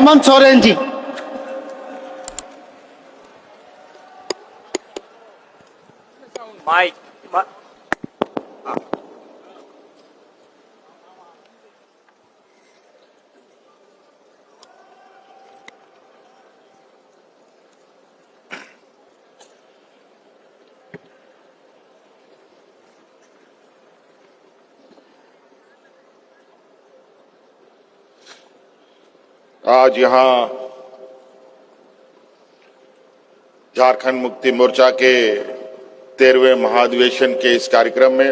Hemant Soren ji. Mic. आज यहाँ झारखंड मुक्ति मोर्चा के 13वें महाधिवेशन के इस कार्यक्रम में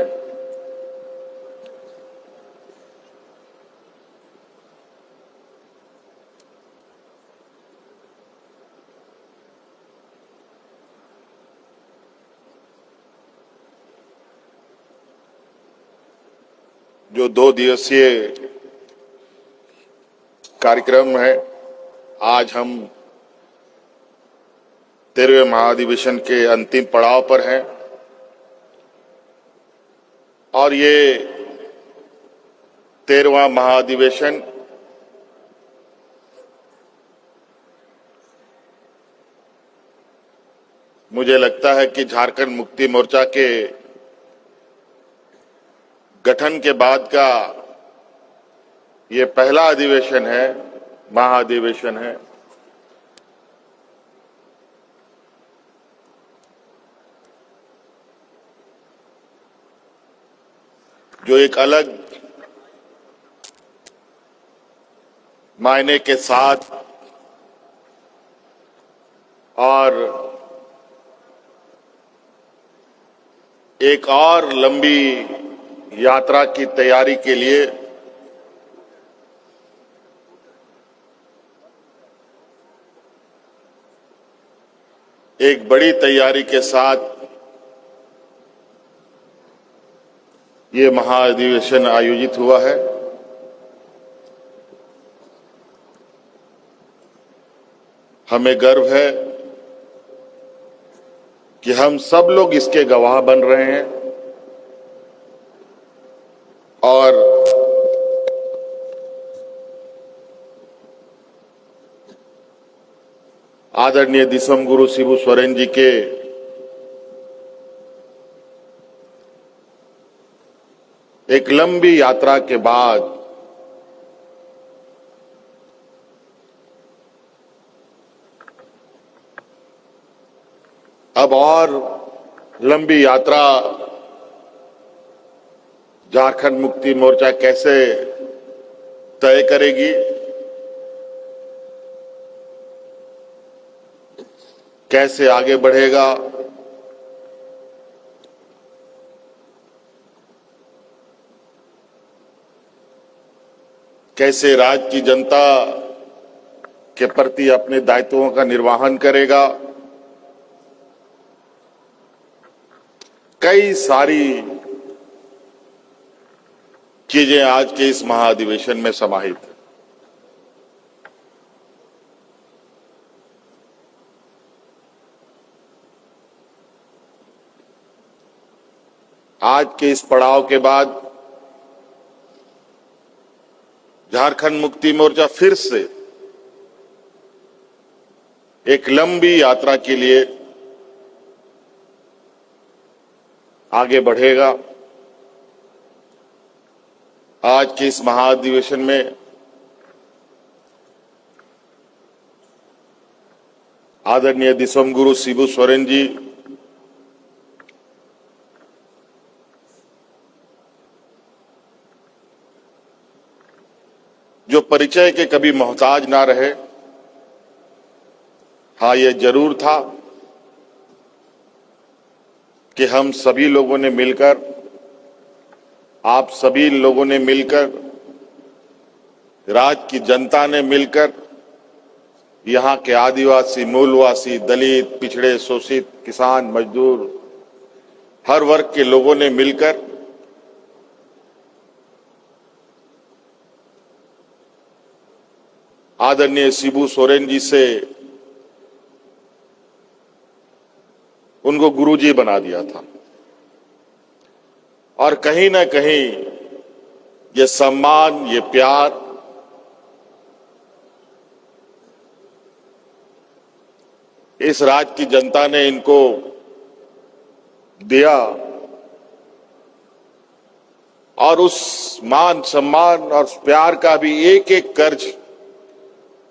जो 2 दिवसीय कार्यक्रम है, आज हम 13वें महाधिवेशन के अंतिम पड़ाव पर हैं और ये 13वां महाधिवेशन मुझे लगता है कि झारखंड मुक्ति मोर्चा के गठन के बाद का ये पहला अधिवेशन है, महाधिवेशन है। जो एक अलग मायने के साथ और एक और लंबी यात्रा की तैयारी के लिए एक बड़ी तैयारी के साथ ये महाधिवेशन आयोजित हुआ है। हमें गर्व है कि हम सब लोग इसके गवाह बन रहे हैं और आदरणीय दिसम गुरु शिबू सोरेन जी के एक लंबी यात्रा के बाद अब और लंबी यात्रा झारखंड मुक्ति मोर्चा कैसे तय करेगी, कैसे आगे बढ़ेगा, कैसे राज्य की जनता के प्रति अपने दायित्वों का निर्वहन करेगा, कई सारी चीजें आज के इस महाधिवेशन में समाहित है। आज के इस पड़ाव के बाद झारखंड मुक्ति मोर्चा फिर से एक लंबी यात्रा के लिए आगे बढ़ेगा। आज के इस महाधिवेशन में आदरणीय दिसम गुरु शिबू सोरेन जी जो परिचय के कभी मोहताज ना रहे। हाँ, ये जरूर था कि हम सभी लोगों ने मिलकर, आप सभी लोगों ने मिलकर, राज्य की जनता ने मिलकर, यहाँ के आदिवासी, मूलवासी, दलित, पिछड़े, शोषित, किसान, मजदूर, हर वर्ग के लोगों ने मिलकर आदरणीय शिबू सोरेन जी से उनको गुरुजी बना दिया था और कहीं ना कहीं ये सम्मान, ये प्यार इस राज्य की जनता ने इनको दिया और उस मान सम्मान और प्यार का भी एक एक कर्ज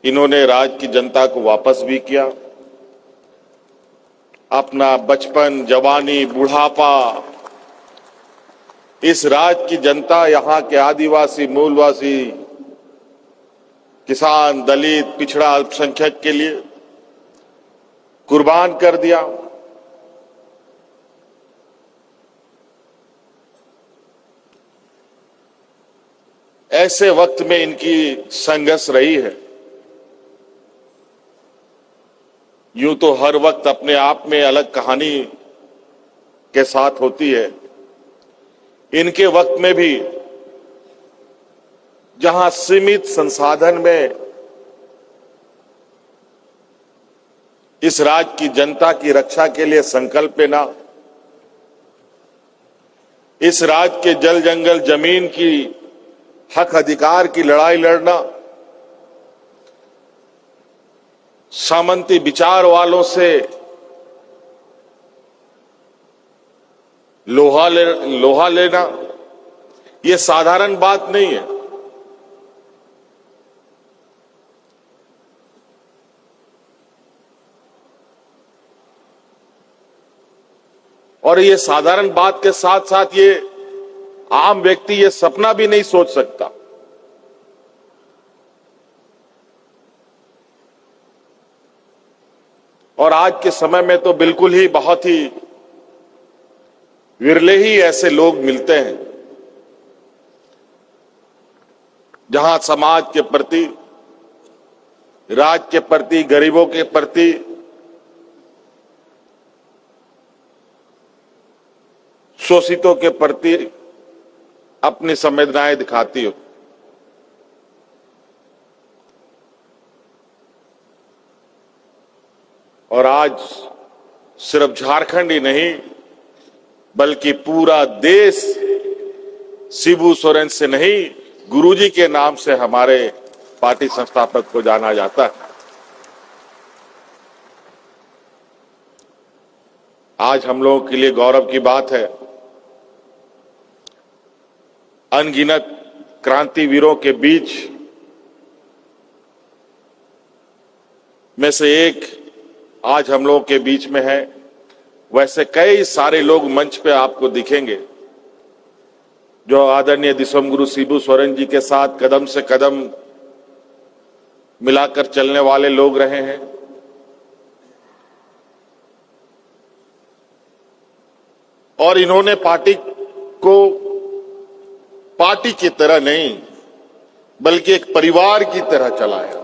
इन्होंने राज्य की जनता को वापस भी किया। अपना बचपन, जवानी, बुढ़ापा इस राज्य की जनता, यहां के आदिवासी, मूलवासी, किसान, दलित, पिछड़ा, अल्पसंख्यक के लिए कुर्बान कर दिया। ऐसे वक्त में इनकी संघर्ष रही है। यूं तो हर वक्त अपने आप में अलग कहानी के साथ होती है। इनके वक्त में भी जहां सीमित संसाधन में इस राज्य की जनता की रक्षा के लिए संकल्प लेना, इस राज्य के जल जंगल जमीन की हक अधिकार की लड़ाई लड़ना, सामंती विचार वालों से लोहा लेना, यह साधारण बात नहीं है। और ये साधारण बात के साथ साथ ये आम व्यक्ति ये सपना भी नहीं सोच सकता। और आज के समय में तो बिल्कुल ही बहुत ही विरले ही ऐसे लोग मिलते हैं जहां समाज के प्रति, राज्य के प्रति, गरीबों के प्रति शोषितों के प्रति अपनी संवेदनाएं दिखाती हो। और आज सिर्फ झारखंड ही नहीं बल्कि पूरा देश शिबू सोरेन से नहीं, गुरुजी के नाम से हमारे पार्टी संस्थापक को जाना जाता है। आज हम लोगों के लिए गौरव की बात है, अनगिनत क्रांतिवीरों के बीच में से एक आज हम लोगों के बीच में है। वैसे कई सारे लोग मंच पे आपको दिखेंगे जो आदरणीय दिसोम गुरु शिबू सोरेन जी के साथ कदम से कदम मिलाकर चलने वाले लोग रहे हैं। और इन्होंने पार्टी को पार्टी की तरह नहीं बल्कि एक परिवार की तरह चलाया।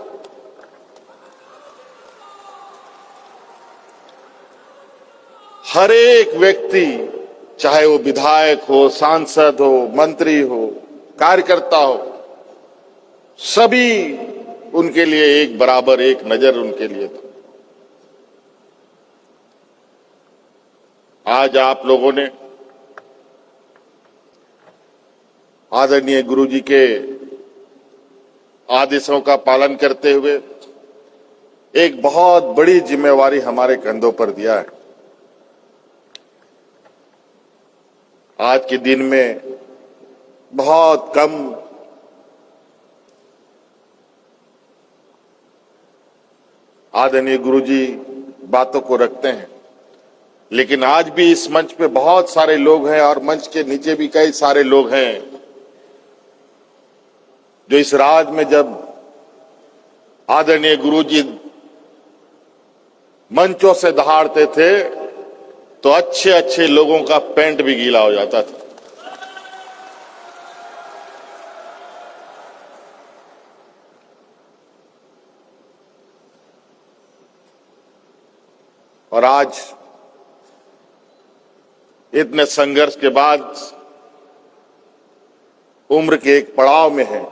हर एक व्यक्ति, चाहे वो विधायक हो, सांसद हो, मंत्री हो, कार्यकर्ता हो, सभी उनके लिए एक बराबर, एक नजर उनके लिए था। आज आप लोगों ने आदरणीय गुरुजी के आदेशों का पालन करते हुए एक बहुत बड़ी जिम्मेवारी हमारे कंधों पर दिया है। आज के दिन में बहुत कम आदरणीय गुरुजी बातों को रखते हैं, लेकिन आज भी इस मंच पे बहुत सारे लोग हैं और मंच के नीचे भी कई सारे लोग हैं जो इस राज में जब आदरणीय गुरुजी मंचों से दहाड़ते थे तो अच्छे अच्छे लोगों का पैंट भी गीला हो जाता था। और आज इतने संघर्ष के बाद उम्र के एक पड़ाव में है,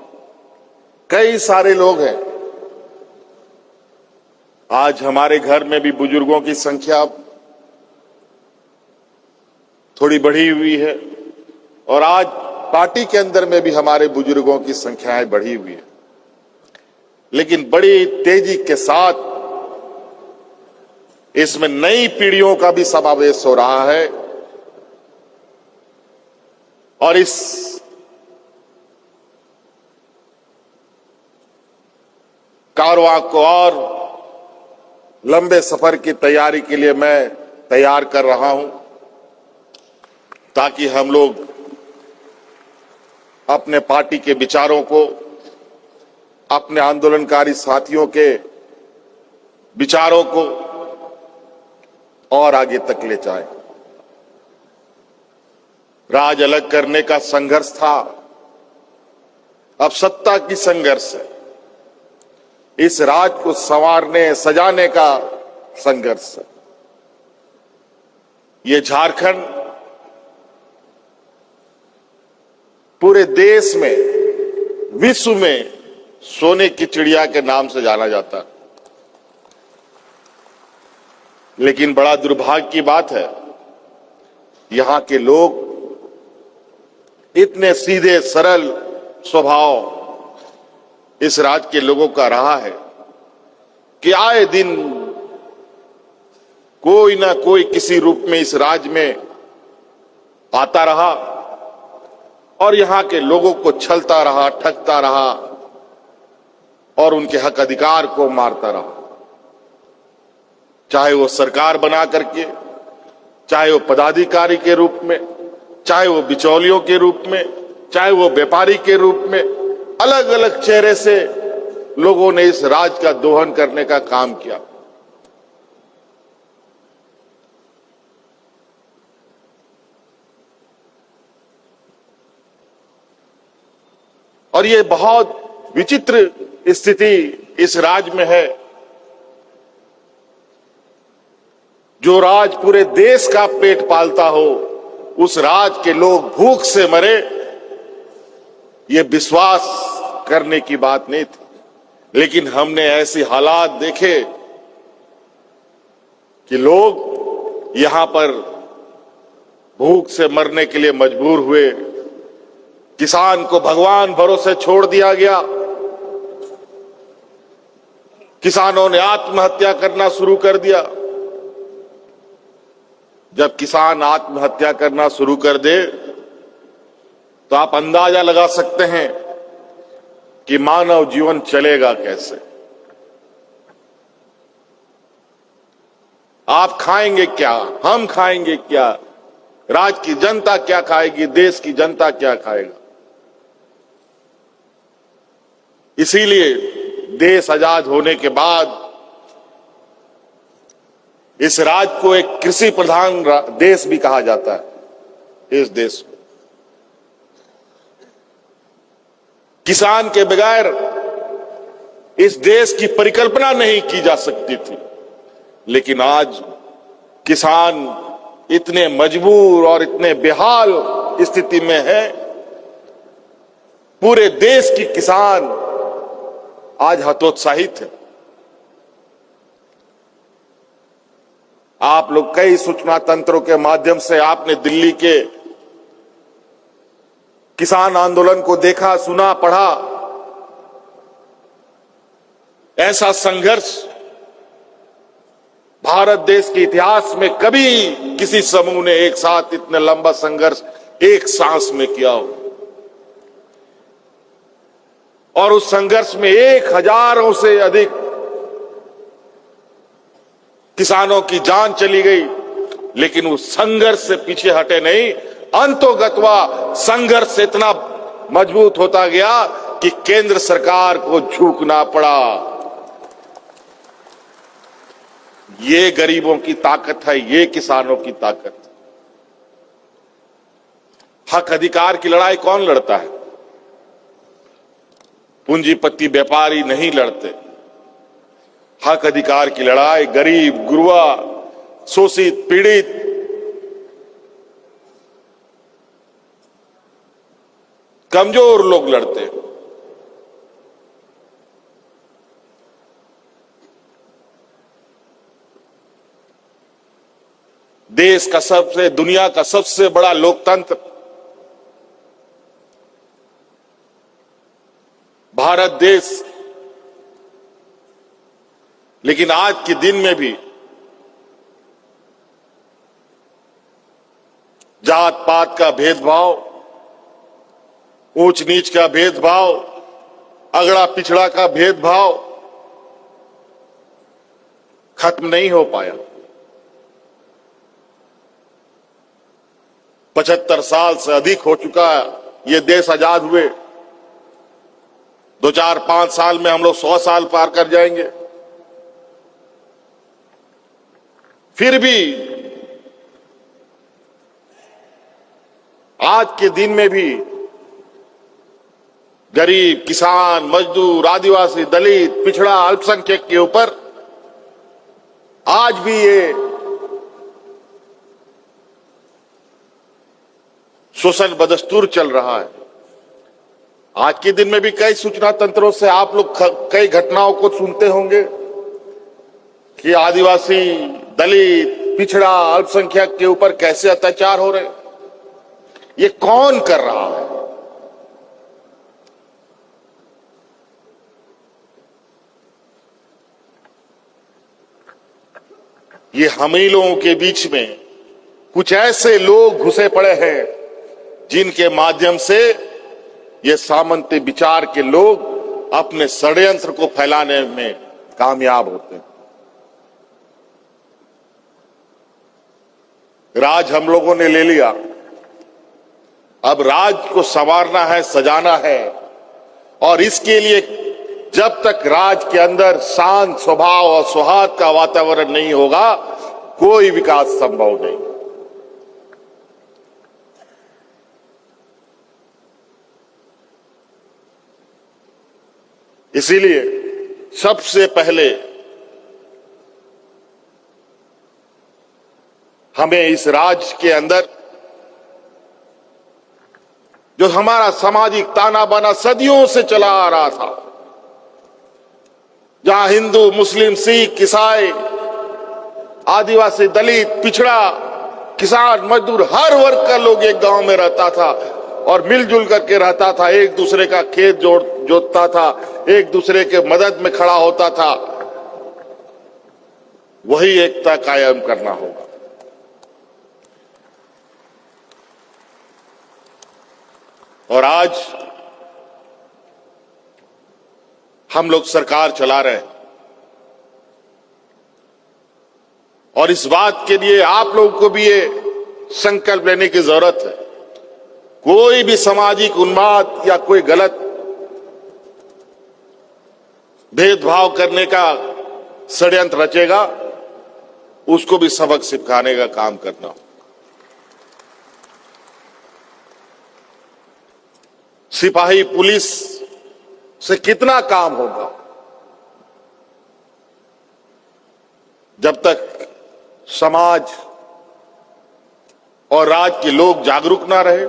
कई सारे लोग हैं। आज हमारे घर में भी बुजुर्गों की संख्या थोड़ी बढ़ी हुई है और आज पार्टी के अंदर में भी हमारे बुजुर्गों की संख्याएं बढ़ी हुई है, लेकिन बड़ी तेजी के साथ इसमें नई पीढ़ियों का भी समावेश हो रहा है और इस कारवां को और लंबे सफर की तैयारी के लिए मैं तैयार कर रहा हूं ताकि हम लोग अपने पार्टी के विचारों को, अपने आंदोलनकारी साथियों के विचारों को और आगे तक ले जाएं। राज अलग करने का संघर्ष था, अब सत्ता की संघर्ष है। इस राज को संवारने सजाने का संघर्ष है। ये झारखंड पूरे देश में, विश्व में सोने की चिड़िया के नाम से जाना जाता है। लेकिन बड़ा दुर्भाग्य की बात है, यहां के लोग इतने सीधे सरल स्वभाव इस राज्य के लोगों का रहा है कि आए दिन कोई ना कोई किसी रूप में इस राज्य में आता रहा और यहां के लोगों को छलता रहा, ठगता रहा और उनके हक अधिकार को मारता रहा। चाहे वो सरकार बना करके, चाहे वो पदाधिकारी के रूप में, चाहे वो बिचौलियों के रूप में, चाहे वो व्यापारी के रूप में, अलग अलग चेहरे से लोगों ने इस राज का दोहन करने का काम किया। और ये बहुत विचित्र स्थिति इस राज्य में है। जो राज पूरे देश का पेट पालता हो, उस राज के लोग भूख से मरे, ये विश्वास करने की बात नहीं थी। लेकिन हमने ऐसे हालात देखे कि लोग यहां पर भूख से मरने के लिए मजबूर हुए। किसान को भगवान भरोसे छोड़ दिया गया। किसानों ने आत्महत्या करना शुरू कर दिया। जब किसान आत्महत्या करना शुरू कर दे तो आप अंदाजा लगा सकते हैं कि मानव जीवन चलेगा कैसे। आप खाएंगे क्या, हम खाएंगे क्या, राज्य की जनता क्या खाएगी, देश की जनता क्या खाएगा। इसीलिए देश आजाद होने के बाद इस राज्य को एक कृषि प्रधान देश भी कहा जाता है। इस देश को किसान के बगैर इस देश की परिकल्पना नहीं की जा सकती थी। लेकिन आज किसान इतने मजबूर और इतने बेहाल स्थिति में है। पूरे देश की किसान आज हतोत्साहित है। आप लोग कई सूचना तंत्रों के माध्यम से आपने दिल्ली के किसान आंदोलन को देखा, सुना, पढ़ा। ऐसा संघर्ष भारत देश के इतिहास में कभी किसी समूह ने एक साथ इतना लंबा संघर्ष एक सांस में किया हो। और उस संघर्ष में 1000 से अधिक किसानों की जान चली गई। लेकिन उस संघर्ष से पीछे हटे नहीं। अंतोगत्वा संघर्ष इतना मजबूत होता गया कि केंद्र सरकार को झुकना पड़ा। ये गरीबों की ताकत है, ये किसानों की ताकत। हक अधिकार की लड़ाई कौन लड़ता है? पूंजीपति व्यापारी नहीं लड़ते। हक अधिकार की लड़ाई गरीब, गुरबा, शोषित, पीड़ित, कमजोर लोग लड़ते हैं। देश का दुनिया का सबसे बड़ा लोकतंत्र भारत देश, लेकिन आज के दिन में भी जात पात का भेदभाव, ऊंच नीच का भेदभाव, अगड़ा पिछड़ा का भेदभाव खत्म नहीं हो पाया। 75 साल से अधिक हो चुका है ये देश आजाद हुए। 2, 4, 5 साल में हम लोग 100 साल पार कर जाएंगे। फिर भी आज के दिन में भी गरीब, किसान, मजदूर, आदिवासी, दलित, पिछड़ा, अल्पसंख्यक के ऊपर आज भी ये शोषण बदस्तूर चल रहा है। आज के दिन में भी कई सूचना तंत्रों से आप लोग कई घटनाओं को सुनते होंगे कि आदिवासी, दलित, पिछड़ा, अल्पसंख्यक के ऊपर कैसे अत्याचार हो रहे हैं। ये कौन कर रहा है? ये हम ही लोगों के बीच में कुछ ऐसे लोग घुसे पड़े हैं जिनके माध्यम से ये सामंती विचार के लोग अपने षड्यंत्र को फैलाने में कामयाब होते हैं। राज हम लोगों ने ले लिया, अब राज को संवारना है, सजाना है, और इसके लिए जब तक राज के अंदर शांत स्वभाव और सौहार्द का वातावरण नहीं होगा, कोई विकास संभव नहीं। इसीलिए सबसे पहले हमें इस राज्य के अंदर जो हमारा सामाजिक ताना बाना सदियों से चला आ रहा था, जहां हिंदू, मुस्लिम, सिख, ईसाई, आदिवासी, दलित, पिछड़ा, किसान, मजदूर, हर वर्ग का लोग एक गांव में रहता था और मिलजुल करके रहता था, एक दूसरे का खेत जोतता था, एक दूसरे के मदद में खड़ा होता था, वही एकता कायम करना होगा। और आज हम लोग सरकार चला रहे हैं और इस बात के लिए आप लोगों को भी ये संकल्प लेने की जरूरत है, कोई भी सामाजिक उन्माद या कोई गलत भेदभाव करने का षड्यंत्र रचेगा, उसको भी सबक सिखाने का काम करना हो। सिपाही, पुलिस से कितना काम होगा जब तक समाज और राज्य के लोग जागरूक ना रहे।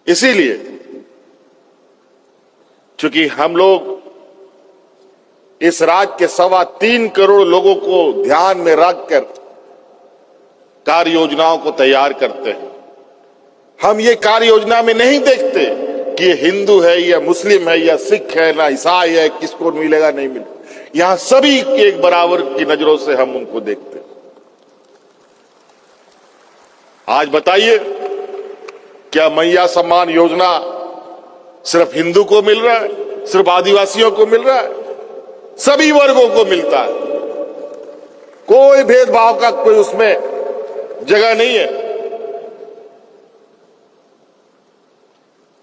इसीलिए चूंकि हम लोग इस राज्य के 3.25 करोड़ लोगों को ध्यान में रखकर कार्य योजनाओं को तैयार करते हैं, हम ये कार्य योजना में नहीं देखते कि ये हिंदू है या मुस्लिम है या सिख है ना ईसाई है, किसको मिलेगा नहीं मिलेगा। यहां सभी एक बराबर की नजरों से हम उनको देखते हैं। आज बताइए, क्या मैया सम्मान योजना सिर्फ हिंदू को मिल रहा है, सिर्फ आदिवासियों को मिल रहा है? सभी वर्गों को मिलता है, कोई भेदभाव का कोई उसमें जगह नहीं है।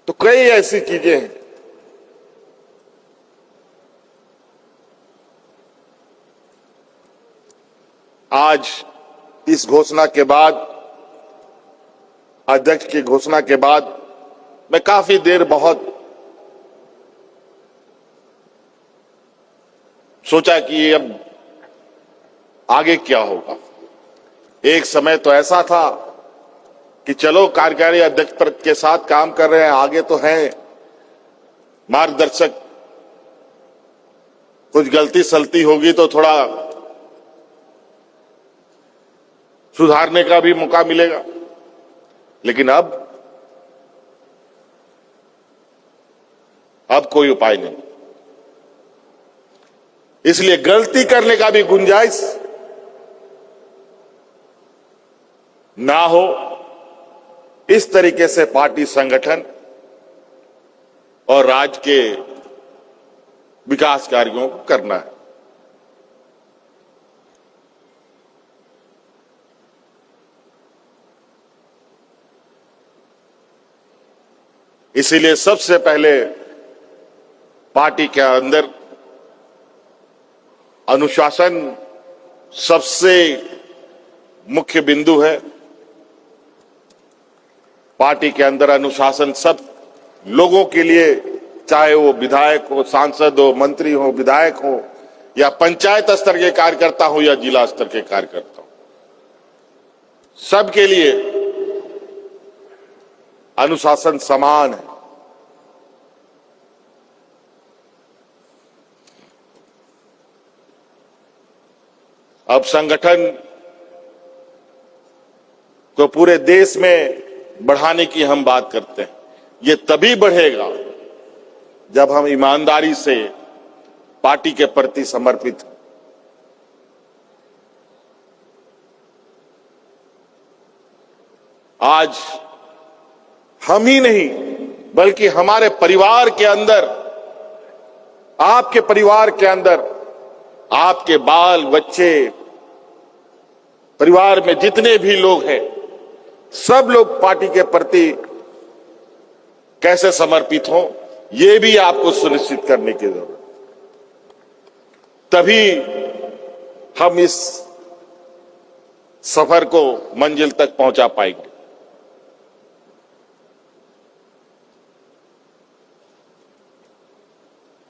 तो कई ऐसी चीजें हैं आज इस घोषणा के बाद, अध्यक्ष की घोषणा के बाद मैं काफी देर बहुत सोचा कि अब आगे क्या होगा। एक समय तो ऐसा था कि चलो कार्यकारी अध्यक्ष पद के साथ काम कर रहे हैं, आगे तो है मार्गदर्शक, कुछ गलती सलती होगी तो थोड़ा सुधारने का भी मौका मिलेगा। लेकिन अब कोई उपाय नहीं, इसलिए गलती करने का भी गुंजाइश ना हो, इस तरीके से पार्टी संगठन और राज्य के विकास कार्यों को करना है। इसीलिए सबसे पहले पार्टी के अंदर अनुशासन सबसे मुख्य बिंदु है। पार्टी के अंदर अनुशासन सब लोगों के लिए, चाहे वो विधायक हो, सांसद हो, मंत्री हो, विधायक हो, या पंचायत स्तर के कार्यकर्ता हो या जिला स्तर के कार्यकर्ता हो, सबके लिए अनुशासन समान है। अब संगठन को पूरे देश में बढ़ाने की हम बात करते हैं। ये तभी बढ़ेगा जब हम ईमानदारी से पार्टी के प्रति समर्पित हों। आज हम ही नहीं बल्कि हमारे परिवार के अंदर, आपके परिवार के अंदर, आपके बाल बच्चे, परिवार में जितने भी लोग हैं, सब लोग पार्टी के प्रति कैसे समर्पित हों, ये भी आपको सुनिश्चित करने की जरूरत। तभी हम इस सफर को मंजिल तक पहुंचा पाएंगे।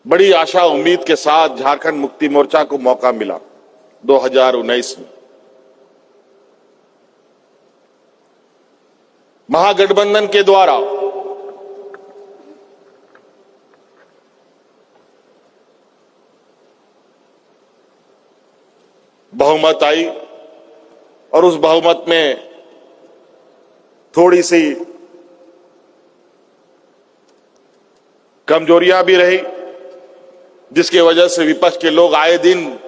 बड़ी आशा उम्मीद के साथ झारखंड मुक्ति मोर्चा को मौका मिला 2019 में। महागठबंधन के द्वारा बहुमत आई और उस बहुमत में थोड़ी सी कमजोरियां भी रही, जिसकी वजह से विपक्ष के लोग आए दिन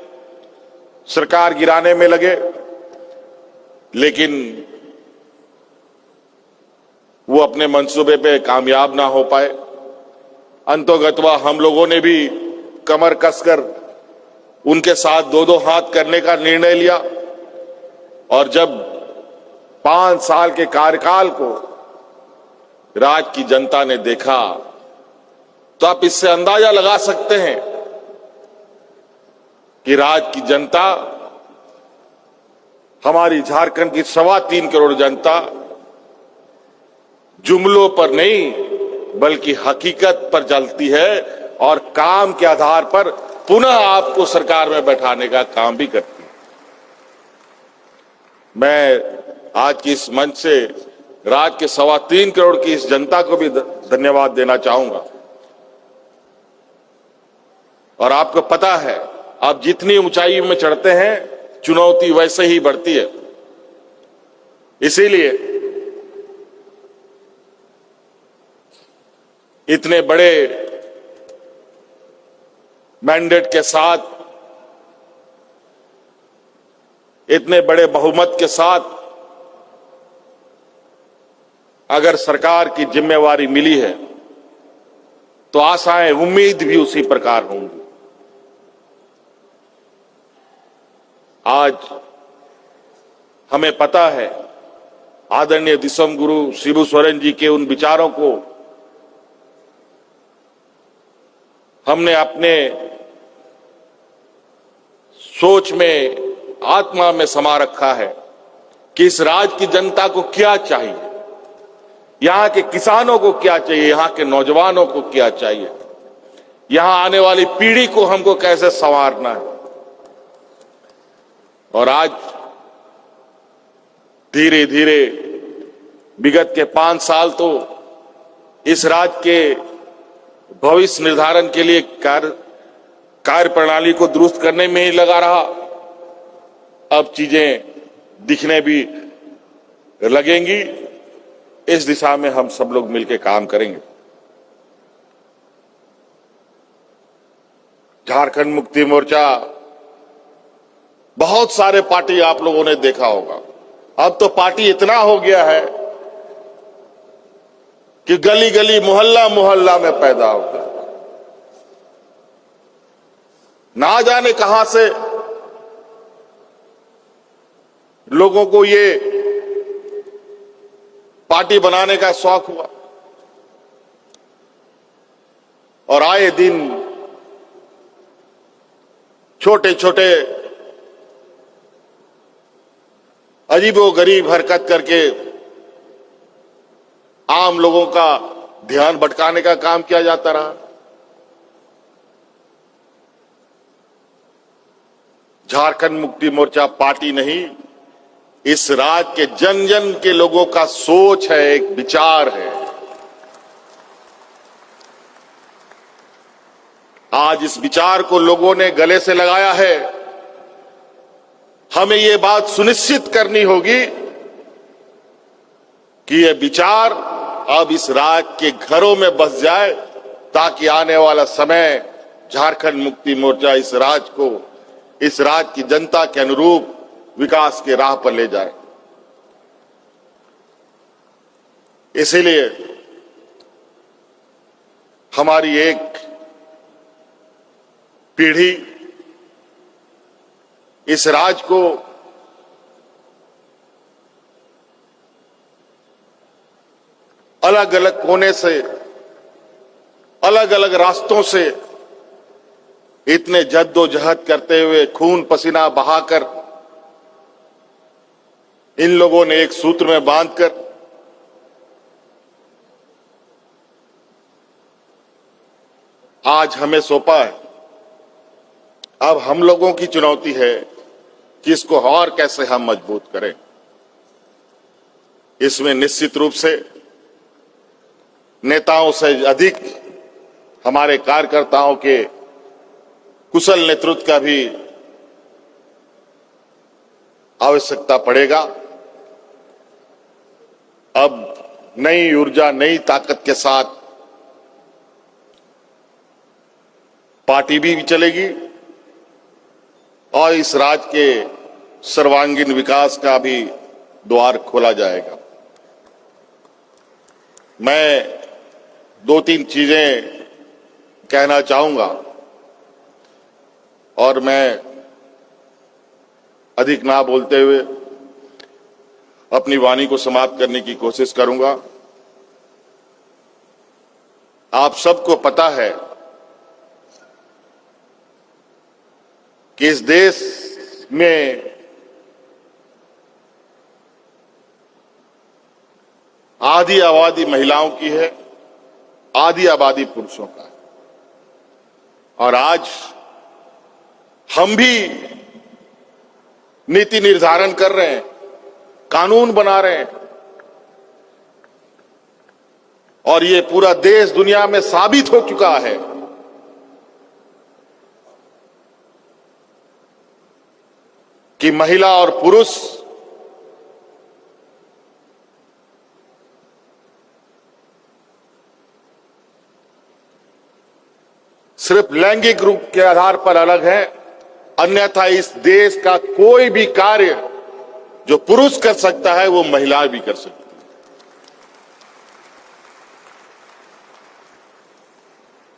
सरकार गिराने में लगे, लेकिन वो अपने मंसूबे पे कामयाब ना हो पाए। अंतोगत्वा हम लोगों ने भी कमर कसकर उनके साथ दो दो हाथ करने का निर्णय लिया और जब 5 साल के कार्यकाल को राज्य की जनता ने देखा तो आप इससे अंदाजा लगा सकते हैं कि राज्य की जनता, हमारी झारखंड की 3.25 करोड़ जनता जुमलों पर नहीं बल्कि हकीकत पर चलती है और काम के आधार पर पुनः आपको सरकार में बैठाने का काम भी करती है। मैं आज की इस मंच से राज्य के 3.25 करोड़ की इस जनता को भी धन्यवाद देना चाहूंगा। और आपको पता है, आप जितनी ऊंचाई में चढ़ते हैं चुनौती वैसे ही बढ़ती है। इसीलिए इतने बड़े मैंडेट के साथ, इतने बड़े बहुमत के साथ अगर सरकार की जिम्मेवारी मिली है तो आशाएं, उम्मीद भी उसी प्रकार होंगी। आज हमें पता है आदरणीय दिसोम गुरु शिबू सोरेन जी के उन विचारों को हमने अपने सोच में, आत्मा में समा रखा है कि इस राज्य की जनता को क्या चाहिए, यहां के किसानों को क्या चाहिए, यहां के नौजवानों को क्या चाहिए, यहां आने वाली पीढ़ी को हमको कैसे संवारना है। और आज धीरे धीरे विगत के 5 साल तो इस राज्य के भविष्य निर्धारण के लिए कार्य प्रणाली को दुरुस्त करने में ही लगा रहा। अब चीजें दिखने भी लगेंगी। इस दिशा में हम सब लोग मिलकर काम करेंगे। झारखंड मुक्ति मोर्चा, बहुत सारे पार्टी आप लोगों ने देखा होगा, अब तो पार्टी इतना हो गया है कि गली गली मोहल्ला मोहल्ला में पैदा हो गया। ना जाने कहां से लोगों को ये पार्टी बनाने का शौक हुआ और आए दिन छोटे छोटे अजीबोगरीब हरकत करके आम लोगों का ध्यान भटकाने का काम किया जाता रहा। झारखंड मुक्ति मोर्चा पार्टी नहीं, इस राज्य के जन जन के लोगों का सोच है, एक विचार है। आज इस विचार को लोगों ने गले से लगाया है। हमें ये बात सुनिश्चित करनी होगी कि ये विचार अब इस राज्य के घरों में बस जाए, ताकि आने वाला समय झारखंड मुक्ति मोर्चा इस राज्य को, इस राज्य की जनता के अनुरूप विकास के राह पर ले जाए। इसीलिए हमारी एक पीढ़ी इस राज्य को अलग अलग कोने से, अलग अलग रास्तों से इतने जद्दोजहद करते हुए, खून पसीना बहाकर इन लोगों ने एक सूत्र में बांधकर आज हमें सौंपा है। अब हम लोगों की चुनौती है कि इसको और कैसे हम मजबूत करें। इसमें निश्चित रूप से नेताओं से अधिक हमारे कार्यकर्ताओं के कुशल नेतृत्व का भी आवश्यकता पड़ेगा। अब नई ऊर्जा, नई ताकत के साथ पार्टी भी चलेगी और इस राज्य के सर्वांगीण विकास का भी द्वार खोला जाएगा। मैं दो तीन चीजें कहना चाहूंगा और मैं अधिक ना बोलते हुए अपनी वाणी को समाप्त करने की कोशिश करूंगा। आप सबको पता है कि इस देश में आधी आबादी महिलाओं की है, आधी आबादी पुरुषों का है। और आज हम भी नीति निर्धारण कर रहे हैं, कानून बना रहे हैं और ये पूरा देश दुनिया में साबित हो चुका है कि महिला और पुरुष सिर्फ लैंगिक रूप के आधार पर अलग है, अन्यथा इस देश का कोई भी कार्य जो पुरुष कर सकता है वो महिला भी कर सकती है।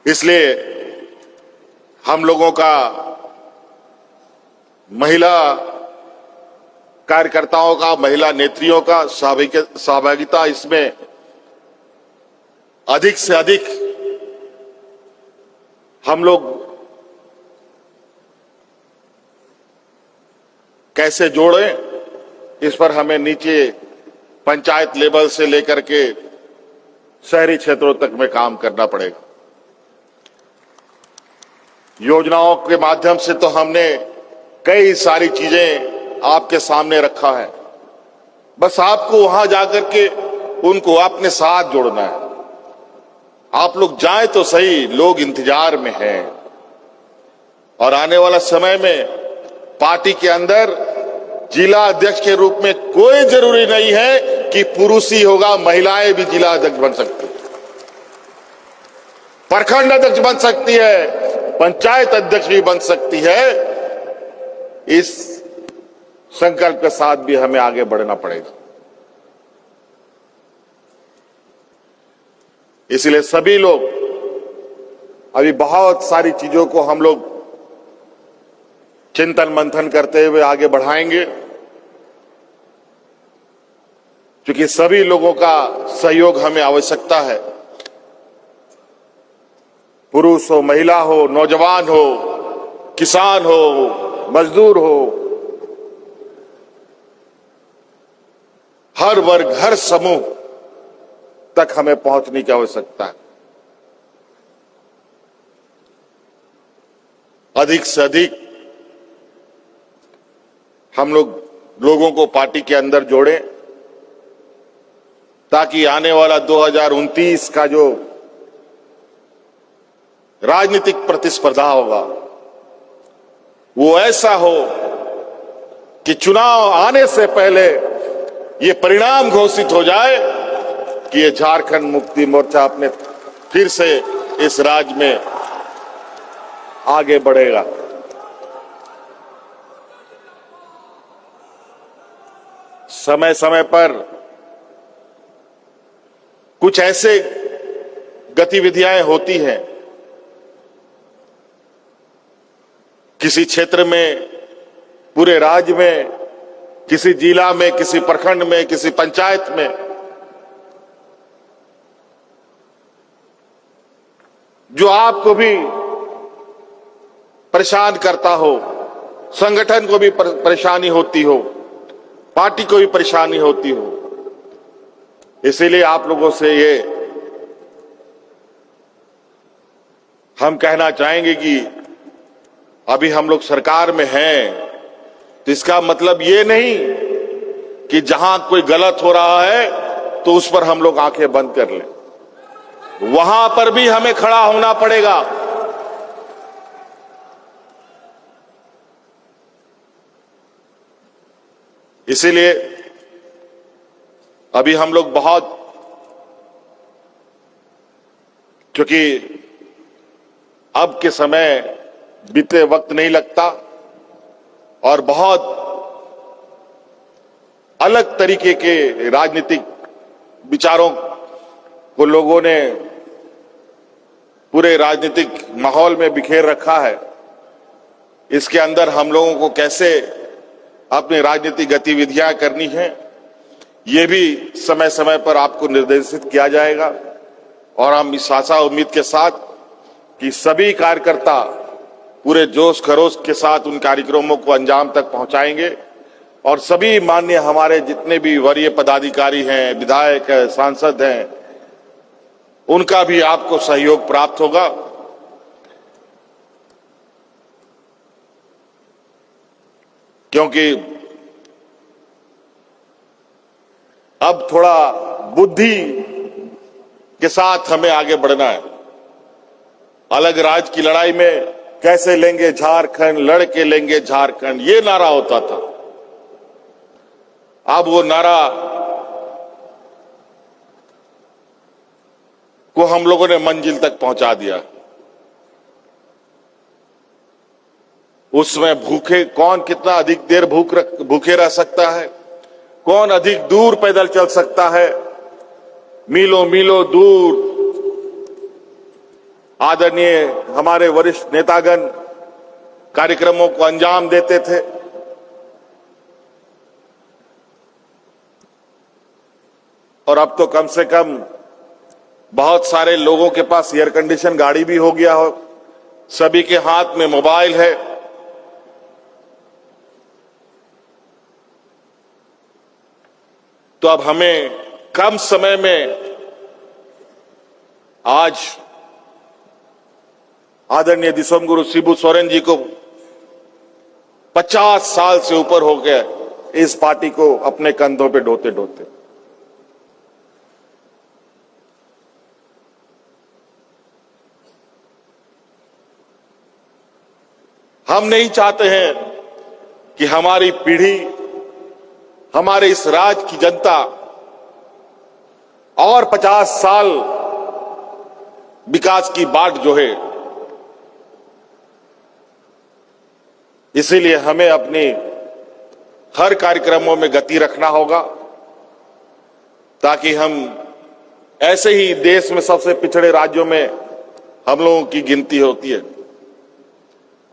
इसलिए हम लोगों का, महिला कार्यकर्ताओं का, महिला नेत्रियों का सहभागिता इसमें अधिक से अधिक हम लोग कैसे जोड़ें, इस पर हमें नीचे पंचायत लेवल से लेकर के शहरी क्षेत्रों तक में काम करना पड़ेगा। योजनाओं के माध्यम से तो हमने कई सारी चीजें आपके सामने रखा है, बस आपको वहां जाकर के उनको अपने साथ जोड़ना है। आप लोग जाएं तो सही, लोग इंतजार में हैं और आने वाला समय में पार्टी के अंदर जिला अध्यक्ष के रूप में कोई जरूरी नहीं है कि पुरुष ही होगा, महिलाएं भी जिला अध्यक्ष बन सकती है, प्रखंड अध्यक्ष बन सकती है, पंचायत अध्यक्ष भी बन सकती है। इस संकल्प के साथ भी हमें आगे बढ़ना पड़ेगा। इसलिए सभी लोग अभी बहुत सारी चीजों को हम लोग चिंतन मंथन करते हुए आगे बढ़ाएंगे, क्योंकि सभी लोगों का सहयोग हमें आवश्यकता है। पुरुष हो, महिला हो, नौजवान हो, किसान हो, मजदूर हो, हर वर्ग, हर समूह तक हमें पहुंचने की आवश्यकता है। अधिक से अधिक हम लोगों को पार्टी के अंदर जोड़ें, ताकि आने वाला 2029 का जो राजनीतिक प्रतिस्पर्धा होगा वो ऐसा हो कि चुनाव आने से पहले ये परिणाम घोषित हो जाए कि ये झारखंड मुक्ति मोर्चा अपने फिर से इस राज्य में आगे बढ़ेगा। समय समय पर कुछ ऐसे गतिविधियां होती हैं, किसी क्षेत्र में, पूरे राज्य में, किसी जिला में, किसी प्रखंड में, किसी पंचायत में, जो आपको भी परेशान करता हो, संगठन को भी परेशानी होती हो, पार्टी को भी परेशानी होती हो। इसीलिए आप लोगों से ये हम कहना चाहेंगे कि अभी हम लोग सरकार में हैं, तो इसका मतलब ये नहीं कि जहां कोई गलत हो रहा है तो उस पर हम लोग आंखें बंद कर लें। वहां पर भी हमें खड़ा होना पड़ेगा। इसीलिए अभी हम लोग बहुत, क्योंकि अब के समय बीते वक्त नहीं लगता और बहुत अलग तरीके के राजनीतिक विचारों को लोगों ने पूरे राजनीतिक माहौल में बिखेर रखा है। इसके अंदर हम लोगों को कैसे अपनी राजनीतिक गतिविधियां करनी है, ये भी समय समय पर आपको निर्देशित किया जाएगा। और हम इस आशा उम्मीद के साथ कि सभी कार्यकर्ता पूरे जोश खरोश के साथ उन कार्यक्रमों को अंजाम तक पहुंचाएंगे और सभी माननीय हमारे जितने भी वरीय पदाधिकारी हैं, विधायक हैं, सांसद हैं, उनका भी आपको सहयोग प्राप्त होगा। क्योंकि अब थोड़ा बुद्धि के साथ हमें आगे बढ़ना है। अलग राज्य की लड़ाई में कैसे लेंगे झारखंड, लड़के लेंगे झारखंड, ये नारा होता था। अब वो नारा को हम लोगों ने मंजिल तक पहुंचा दिया। उसमें भूखे कौन कितना अधिक देर भूखे रह सकता है, कौन अधिक दूर पैदल चल सकता है, मीलों मीलों दूर आदरणीय हमारे वरिष्ठ नेतागण कार्यक्रमों को अंजाम देते थे। और अब तो कम से कम बहुत सारे लोगों के पास एयर कंडीशन गाड़ी भी हो गया हो, सभी के हाथ में मोबाइल है। तो अब हमें कम समय में आज आदरणीय दिसोम गुरु शिबू सोरेन जी को 50 साल से ऊपर हो गया इस पार्टी को अपने कंधों पे ढोते ढोते। हम नहीं चाहते हैं कि हमारी पीढ़ी, हमारे इस राज्य की जनता और 50 साल विकास की बाट जो है। इसीलिए हमें अपनी हर कार्यक्रमों में गति रखना होगा, ताकि हम ऐसे ही देश में सबसे पिछड़े राज्यों में हम लोगों की गिनती होती है।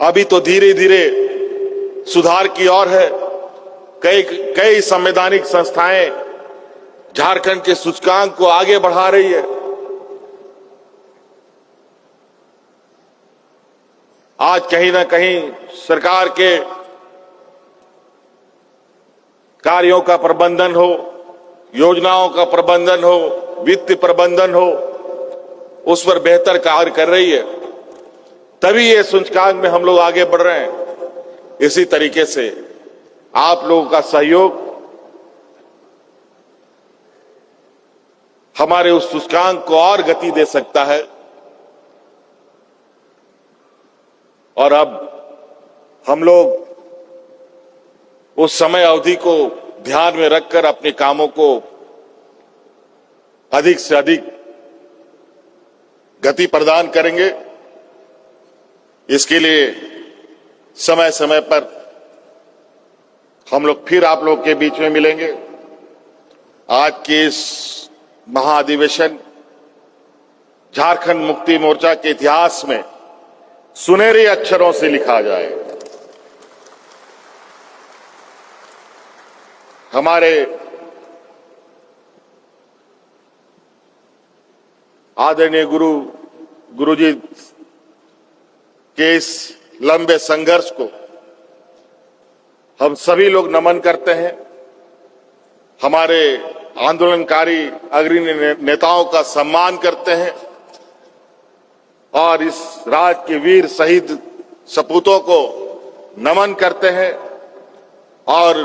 अभी तो धीरे धीरे सुधार की ओर है। कई संवैधानिक संस्थाएं झारखंड के सूचकांक को आगे बढ़ा रही है। आज कहीं ना कहीं सरकार के कार्यों का प्रबंधन हो, योजनाओं का प्रबंधन हो, वित्त प्रबंधन हो, उस पर बेहतर कार्य कर रही है, तभी ये सूचकांक में हम लोग आगे बढ़ रहे हैं। इसी तरीके से आप लोगों का सहयोग हमारे उस सूचकांक को और गति दे सकता है। और अब हम लोग उस समय अवधि को ध्यान में रखकर अपने कामों को अधिक से अधिक गति प्रदान करेंगे। इसके लिए समय समय पर हम लोग फिर आप लोग के बीच में मिलेंगे। आज के इस महाअधिवेशन झारखंड मुक्ति मोर्चा के इतिहास में सुनहरे अक्षरों से लिखा जाए। हमारे आदरणीय गुरुजी के इस लंबे संघर्ष को हम सभी लोग नमन करते हैं। हमारे आंदोलनकारी अग्रणी नेताओं का सम्मान करते हैं और इस राज्य के वीर शहीद सपूतों को नमन करते हैं और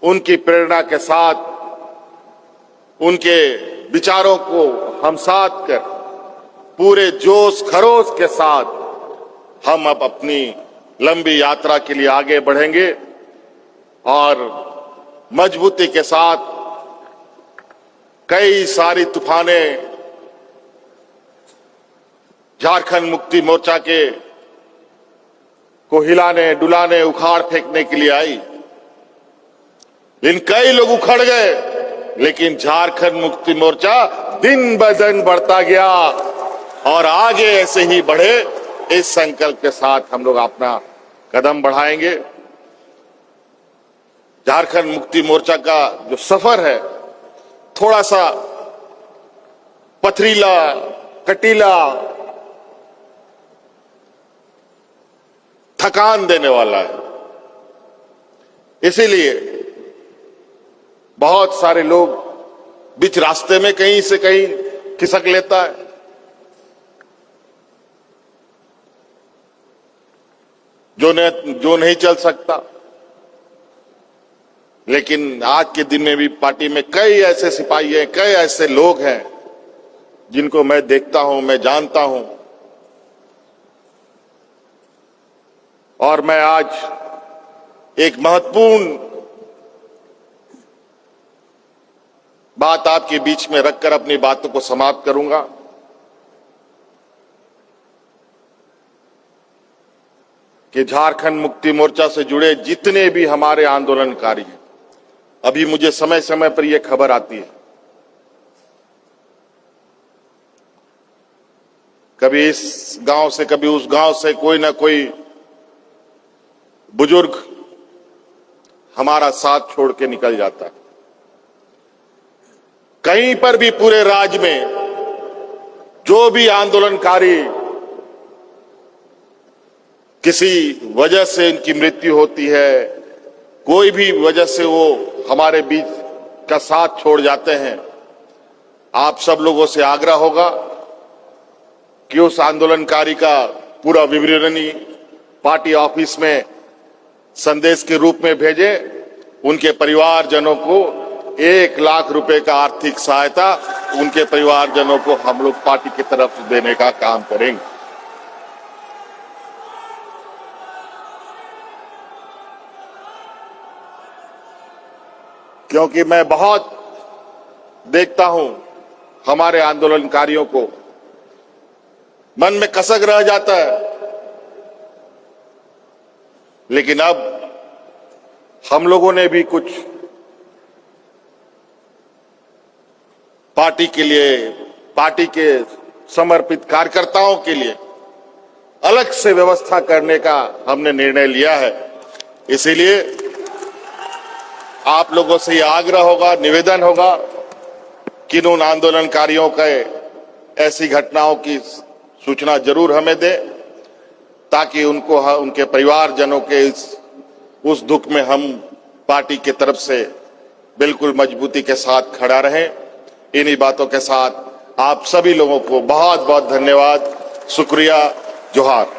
उनकी प्रेरणा के साथ उनके विचारों को हम साथ कर पूरे जोश खरोश के साथ हम अब अपनी लंबी यात्रा के लिए आगे बढ़ेंगे और मजबूती के साथ कई सारी तूफानें झारखंड मुक्ति मोर्चा के को हिलाने डुलाने उखाड़ फेंकने के लिए आई, लेकिन कई लोग उखड़ गए, लेकिन झारखंड मुक्ति मोर्चा दिन ब दिन बढ़ता गया और आगे ऐसे ही बढ़े। इस संकल्प के साथ हम लोग अपना कदम बढ़ाएंगे। झारखंड मुक्ति मोर्चा का जो सफर है थोड़ा सा पथरीला, कटीला, थकान देने वाला है। इसीलिए बहुत सारे लोग बीच रास्ते में कहीं से कहीं खिसक लेता है। जो नहीं चल सकता। लेकिन आज के दिन में भी पार्टी में कई ऐसे सिपाही हैं, कई ऐसे लोग हैं जिनको मैं देखता हूं, मैं जानता हूं। और मैं आज एक महत्वपूर्ण बात आपके बीच में रखकर अपनी बातों को समाप्त करूंगा। कि झारखंड मुक्ति मोर्चा से जुड़े जितने भी हमारे आंदोलनकारी हैं, अभी मुझे समय समय पर यह खबर आती है, कभी इस गांव से कभी उस गांव से कोई ना कोई बुजुर्ग हमारा साथ छोड़ के निकल जाता है। कहीं पर भी पूरे राज्य में जो भी आंदोलनकारी किसी वजह से इनकी मृत्यु होती है, कोई भी वजह से वो हमारे बीच का साथ छोड़ जाते हैं, आप सब लोगों से आग्रह होगा कि उस आंदोलनकारी का पूरा विवरणी पार्टी ऑफिस में संदेश के रूप में भेजें। उनके परिवारजनों को 1 लाख रुपए का आर्थिक सहायता उनके परिवारजनों को हम लोग पार्टी की तरफ से देने का काम करेंगे। क्योंकि मैं बहुत देखता हूं हमारे आंदोलनकारियों को, मन में कसक रह जाता है। लेकिन अब हम लोगों ने भी कुछ पार्टी के लिए, पार्टी के समर्पित कार्यकर्ताओं के लिए अलग से व्यवस्था करने का हमने निर्णय लिया है। इसीलिए आप लोगों से यह आग्रह होगा, निवेदन होगा कि उन आंदोलनकारियों के ऐसी घटनाओं की सूचना जरूर हमें दें, ताकि उनको, उनके परिवारजनों के उस दुख में हम पार्टी की तरफ से बिल्कुल मजबूती के साथ खड़ा रहें। इन्हीं बातों के साथ आप सभी लोगों को बहुत बहुत धन्यवाद, शुक्रिया, जोहार।